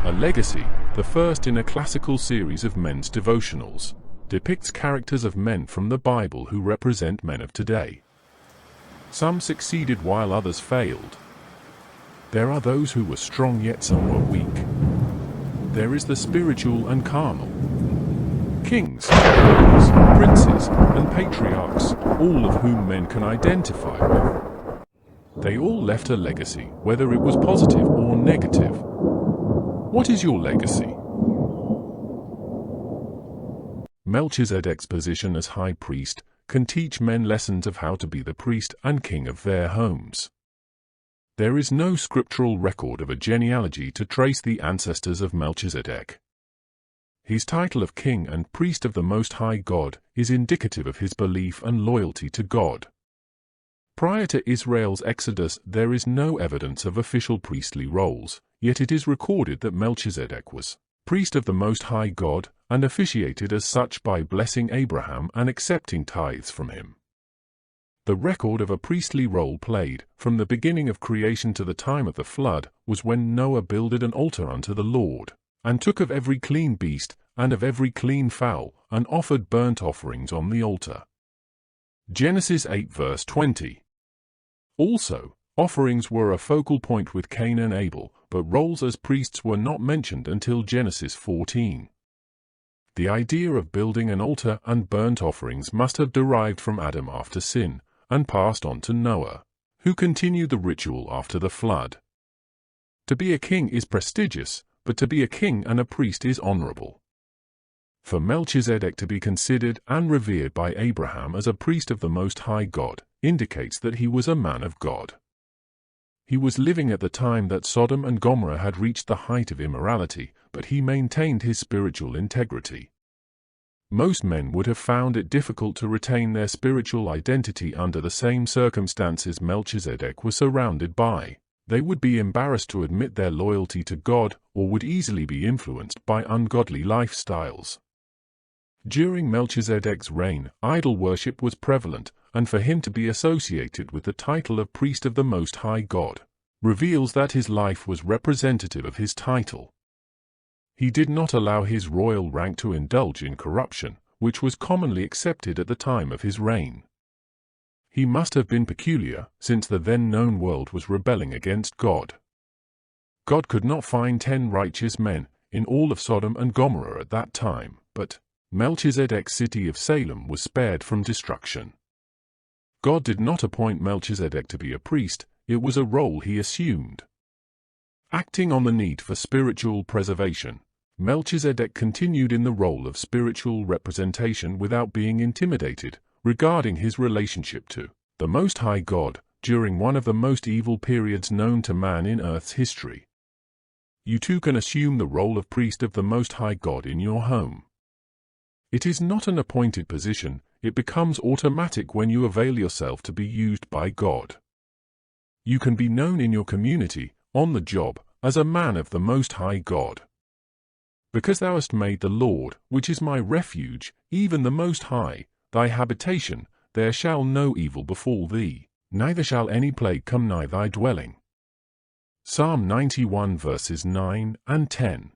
A legacy, the first in a classical series of men's devotionals, depicts characters of men from the Bible who represent men of today. Some succeeded while others failed. There are those who were strong yet some were weak. There is the spiritual and carnal. Kings, rulers, princes, and patriarchs, all of whom men can identify with. They all left a legacy, whether it was positive or negative. What is your legacy? Melchizedek's position as high priest can teach men lessons of how to be the priest and king of their homes. There is no scriptural record of a genealogy to trace the ancestors of Melchizedek. His title of king and priest of the Most High God is indicative of his belief and loyalty to God. Prior to Israel's exodus, there is no evidence of official priestly roles, yet it is recorded that Melchizedek was priest of the Most High God and officiated as such by blessing Abraham and accepting tithes from him. The record of a priestly role played, from the beginning of creation to the time of the flood, was when Noah builded an altar unto the Lord, and took of every clean beast and of every clean fowl, and offered burnt offerings on the altar. Genesis 8 verse 20. Also, offerings were a focal point with Cain and Abel, but roles as priests were not mentioned until Genesis 14. The idea of building an altar and burnt offerings must have derived from Adam after sin, and passed on to Noah, who continued the ritual after the flood. To be a king is prestigious, but to be a king and a priest is honorable. For Melchizedek to be considered and revered by Abraham as a priest of the Most High God indicates that he was a man of God. He was living at the time that Sodom and Gomorrah had reached the height of immorality, but he maintained his spiritual integrity. Most men would have found it difficult to retain their spiritual identity under the same circumstances Melchizedek was surrounded by. They would be embarrassed to admit their loyalty to God, or would easily be influenced by ungodly lifestyles. During Melchizedek's reign, idol worship was prevalent, and for him to be associated with the title of priest of the Most High God reveals that his life was representative of his title. He did not allow his royal rank to indulge in corruption, which was commonly accepted at the time of his reign. He must have been peculiar, since the then-known world was rebelling against God. God could not find 10 righteous men in all of Sodom and Gomorrah at that time, but Melchizedek's city of Salem was spared from destruction. God did not appoint Melchizedek to be a priest, it was a role he assumed. Acting on the need for spiritual preservation, Melchizedek continued in the role of spiritual representation without being intimidated regarding his relationship to the Most High God during one of the most evil periods known to man in Earth's history. You too can assume the role of priest of the Most High God in your home. It is not an appointed position, it becomes automatic when you avail yourself to be used by God. You can be known in your community, on the job, as a man of the Most High God. Because thou hast made the Lord, which is my refuge, even the Most High, thy habitation, there shall no evil befall thee, neither shall any plague come nigh thy dwelling. Psalm 91 verses 9 and 10.